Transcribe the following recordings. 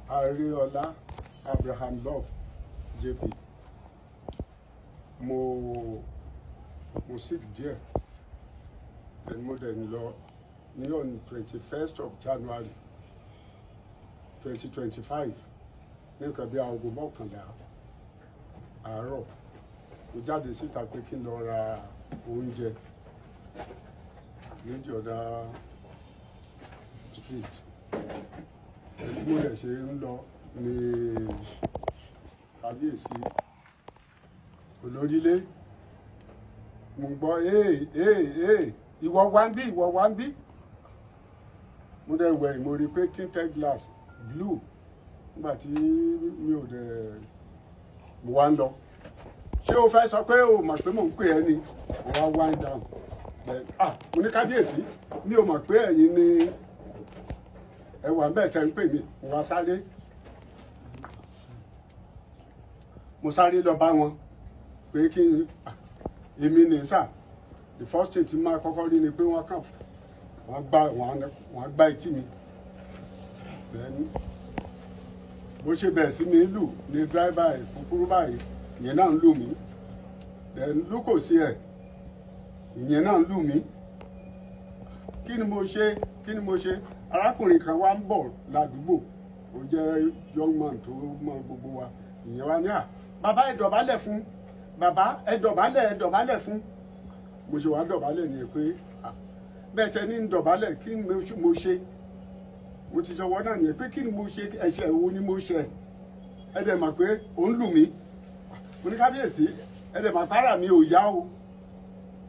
Ariola Abraham Love JP. Mo sick díẹ̀. Then mo dẹ̀ lọ ní on 21st of January 2025 ní nǹkan bí aago mọ́kànlá àárọ̀ mo jáde síta pé kí n lọ ra oúnjẹ méjì ọ̀dà street. Bí mo dẹ̀ ṣe ń lọ ní kábíyèsí Orile mo gbọ́ ìwọ wá ń bí mo dẹ̀ wẹ̀ mo rí pé tinted glass blue nígbà tí mi ò dẹ̀ mo wá ń lọ ṣé o fẹ́ sọ pé o mọ̀ pé mò ń pè ẹ́ ni mo wá wind down mo ní kábíyèsí mi ò mọ̀ pé ẹ̀yin ni ẹ wà bẹ́ẹ̀ tẹ́ ń pè mí mo wá sáré mo sáré lọ bá wọn pé kí n èmi ní sà the first thing tí máa kọ́kọ́ rí ni pé wọ́n kàn wọ́n gbá etí mi then bó ṣe bẹ̀rẹ̀ sí mi lù ní driver ẹ̀ kúkúrú báyìí ìyẹn náà ń lù mí then lúkò sí ẹ̀ ìyẹn náà ń lù mí kí ni mo ṣe arákùnrin kan wá ń bọ̀ ládùúgbò ó jẹ́ young man tó mọ gbogbo wa ìyẹn wá ní bàbá ẹ dọ̀bálẹ̀ fún bàbá ẹ dọ̀bálẹ̀ fún mo ṣe wá dọ̀bálẹ̀ ni pé bẹ́ẹ̀ tẹ́ ní dọ̀bálẹ̀ kí ni mo ṣe mo ti sọwọ́ náà nìyẹn pé kí ni mo ṣe ẹ̀ṣẹ̀ wo ni mo ṣe ẹ dẹ̀ mọ̀ pé ò ń lù mí mo ní kábíyèsí ẹ dẹ̀ mọ̀ pé ara mi ò yá o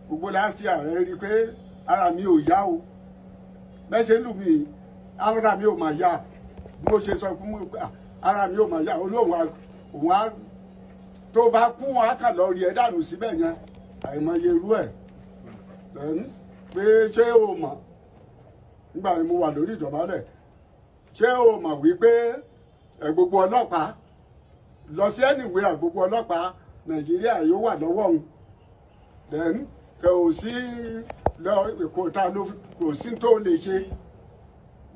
gbogbo last year ẹ rí i pé ara mi ò yá o bẹ́ẹ̀ ṣe ń lù mí ara mi ò mà yá bí mo ṣe sọ fún mi ara mi ò mà yá olóhùn òun á tó bá kú wọn á kà lọ rí ẹ dànù síbẹ̀ yẹn àìmọye irú ẹ̀ pé ṣé o mọ̀ nígbà tí mo wà lórí ìdọ̀bálẹ̀ ṣé o mọ̀ wípé gbogbo ọlọ́pàá lọ sí ẹnìwé gbogbo ọlọ́pàá Nàìjíríà yóò wà lọ́wọ́ òun then kò sí kò sí tó lè ṣe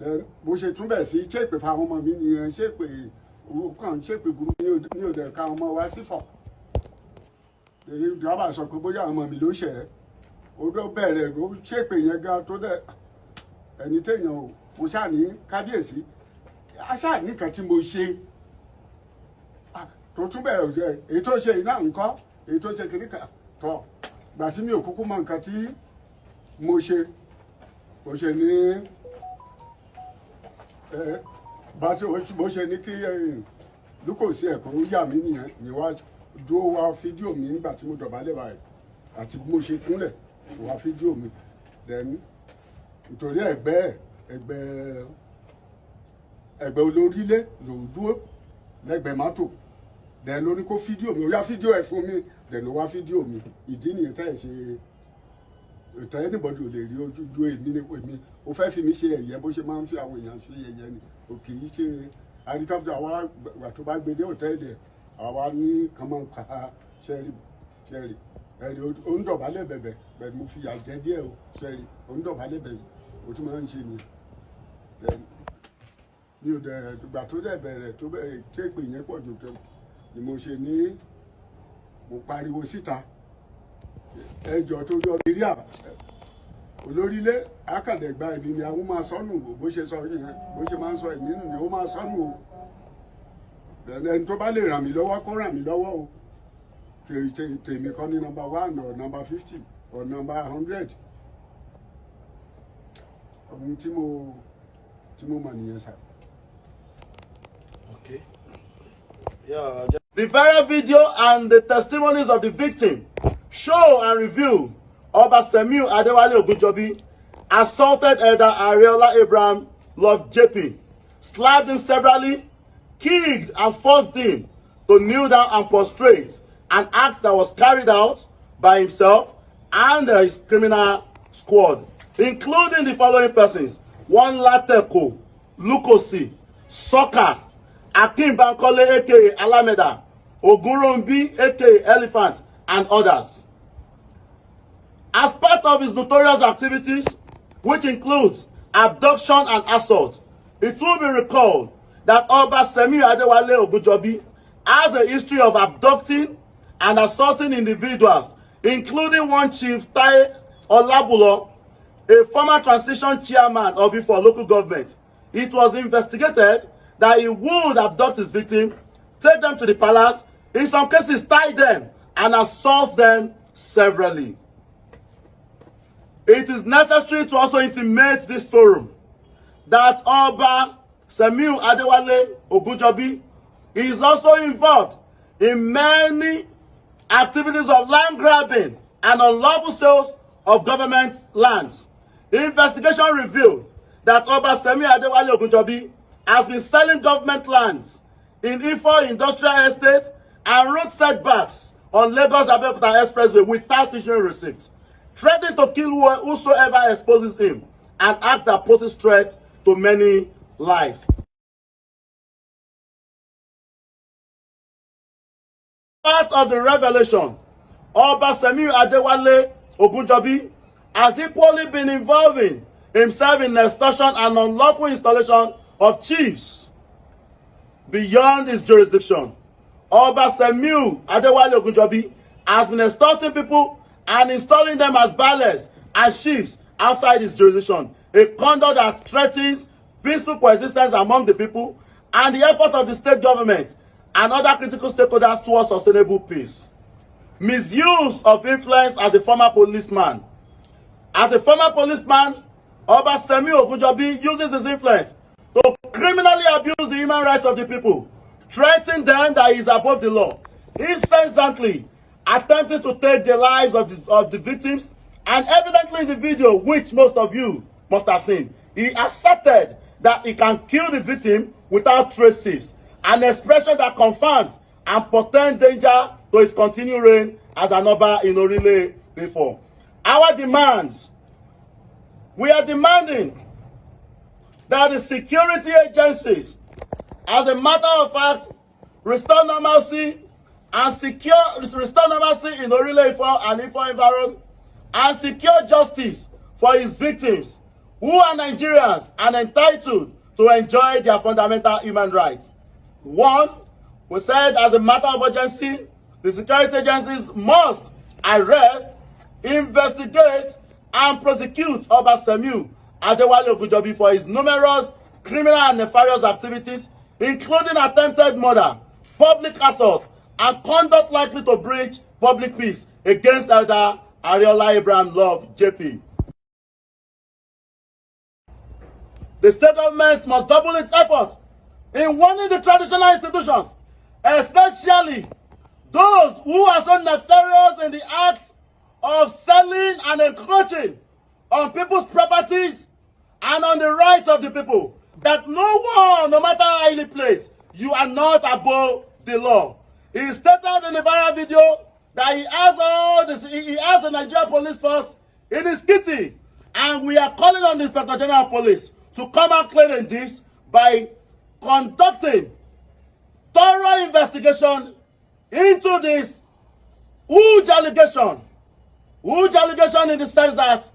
then bó ṣe túbẹ̀ sí ṣépè fáwọn ọmọ mi nìyẹn ṣépè burúkú ní òde ká ọmọ wa sífọ̀ èyí dábàá sọ pé bóyá ọmọ mi ló ṣẹ̀ ẹ́ odó bẹ̀rẹ̀ ló ṣépè yẹn gan tó dẹ̀ ẹni téèyàn o mo ṣáà ní kábíyèsí aṣáà nìkan tí mo ṣe tó tún bẹ̀rẹ̀ jẹ́ èyí tó ṣe iná nǹkan èyí tó ṣe kìnnìkan tọ̀ gbà tí mi ò kúkú mọ nǹkan tí mo ṣe ní bó ṣe ní kí lúkòsí ẹ̀kọ́ ó yà mí nìyẹn níwájú dúró wá fídíò mi nígbà tí mo dọ̀bálẹ̀ báyìí àti bí mo ṣe kúnlẹ̀ wá fídíò mi then nítorí ẹgbẹ́ Olórílé ló ń dúró lẹ́gbẹ̀ẹ́ mọ́tò then ló ní kó fídíò mi ó yá fídíò ẹ̀ fún mi then ó wá fídíò mi ìdí nìyẹn tẹ́ ẹ̀ ṣe ìtàn anybody ò lè rí ojú èmi ní èmi ó fẹ́ fi mi ṣe ẹ̀yẹ bó ṣe máa ń fi àwọn èèyàn ṣe ẹ̀yẹ ni ò kì í ṣe àríkàfẹ́ àwa tó bá gbé dé òtẹ́ẹ̀lì ẹ̀ àwa ní kàn máa ń ka ṣẹ́ẹ̀rì ẹ̀rì ó ń dọ̀bálẹ̀ bẹ̀bẹ̀ bẹ̀rẹ̀ mo fi yà jẹ́ díẹ̀ o ṣẹ́ẹ̀rì ó ń dọ̀bálẹ̀ bẹ̀bẹ̀ ó tún máa ń ṣe ni mi ò dẹ̀ ìgbà tó dẹ̀ bẹ̀rẹ̀ tó bẹ̀rẹ̀ tí èpè yẹn pọ̀ jù tó ni mo ṣe ní mo pariwo síta ẹjọ́ tó yọ rírí Olórílé akàdẹ̀gbà ẹ̀mí ni àwọn máa sọnù bó ṣe sọ yẹn bó ṣe máa ń sọ ẹ̀mí nù ni ó máa sọnù o ẹni tó bá lè ràn mí lọ́wọ́ kó ràn mí lọ́wọ́ o tèmi kan ní number 1 or number 50 or number 100 ohun tí mo mọ̀ nìyẹn sá. Okay. Yeah. The viral video and the testimonies of the victim show and reveal Oba Semiu Adewale Ogunjobi assaulted Elder Ariola Abraham Love JP, slapped him severally, kicked and forced him to kneel down and prostrate, an act that was carried out by himself and his criminal squad, including the following persons: one Lateko, Lukosi, Soka, Akim Bankole aka Alameda, Ogunrombi aka Elephant, and others. As part of his notorious activities, which includes abduction and assault, it will be recalled that Oba Semiu Adewale Ogunjobi has a history of abducting and assaulting individuals, including one Chief Tai Olabulo, a former transition chairman of Ife local government. It was investigated that he would abduct his victim, take them to the palace, in some cases tie them, and assault them severally. It is necessary to also intimate this forum that Oba Semiu Adewale Ogunjobi is also involved in many activities of land grabbing and unlawful sales of government lands. The investigation revealed that Oba Semiu Adewale Ogunjobi has been selling government lands in Ife Industrial Estate and road setbacks on Lagos-Abeokuta Expressway without issuing receipts, threatening to kill whosoever exposes him, an act that poses threat to many lives. Part of the revelation, Oba Semiu Adewale Ogunjobi has equally been involving himself in extortion and unlawful installation of chiefs beyond his jurisdiction. Oba Semiu Adewale Ogunjobi has been extorting people and installing them as baales and chiefs outside his jurisdiction, a conduct that threatens peaceful coexistence among the people and the effort of the state government and other critical stakeholders towards sustainable peace. Misuse of influence as a former policeman. As a former policeman, Oba Semiu Ogunjobi uses his influence to criminally abuse the human rights of the people, threatening them that he is above the law, incessantly attempting to take the lives of the victims, and evidently in the video, which most of you must have seen, he asserted that he can kill the victim without traces, an expression that confirms and portends danger to his continued reign as an Oba in Orile before. Our demands, we are demanding that the security agencies, as a matter of fact, restore normalcy restore normalcy in Orile Ife and Ife environment, and secure justice for his victims, who are Nigerians and entitled to enjoy their fundamental human rights. One, we said as a matter of urgency, the security agencies must arrest, investigate, and prosecute Oba Semiu Adewale Ogunjobi for his numerous criminal and nefarious activities, including attempted murder, public assault, and conduct likely to breach public peace against Elder Ariola Abraham Love, JP. The state government must double its efforts in warning the traditional institutions, especially those who are so nefarious in the act of selling and encroaching on people's properties and on the rights of the people, that no one, no matter how highly placed, you are not above the law. He stated in the viral video that he has the Nigerian police force in his kitty, and we are calling on the Inspector General of Police to come out clearing this by conducting thorough investigation into this huge allegation in the sense that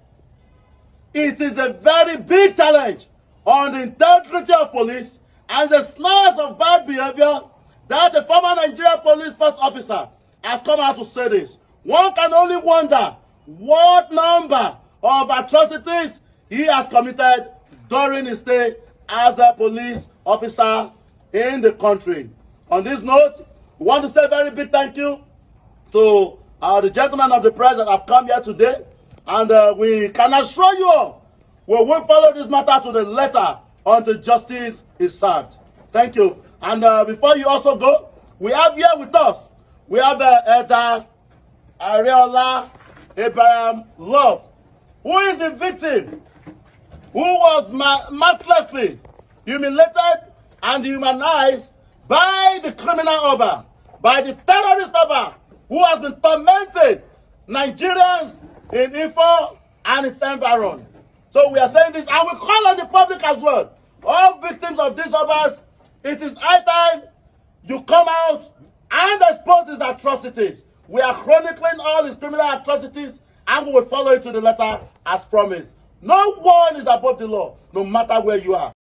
it is a very big challenge on the integrity of police and the snares of bad behavior that a former Nigerian police force officer has come out to say this. One can only wonder what number of atrocities he has committed during his stay as a police officer in the country. On this note, we want to say a very big thank you to the gentlemen of the press that have come here today, and we can assure you all we will follow this matter to the letter until justice is served. Thank you. And before you also go, we have here with us, we have Elder Ariola Abraham Love, who is a victim who was mercilessly humiliated and dehumanized by the criminal Oba, by the terrorist Oba, who has been tormenting Nigerians in Ife and its environment. So we are saying this, and we call on the public as well. All victims of these Obas, it is high time you come out and expose his atrocities. We are chronicling all his criminal atrocities, and we will follow it to the letter as promised. No one is above the law, no matter where you are.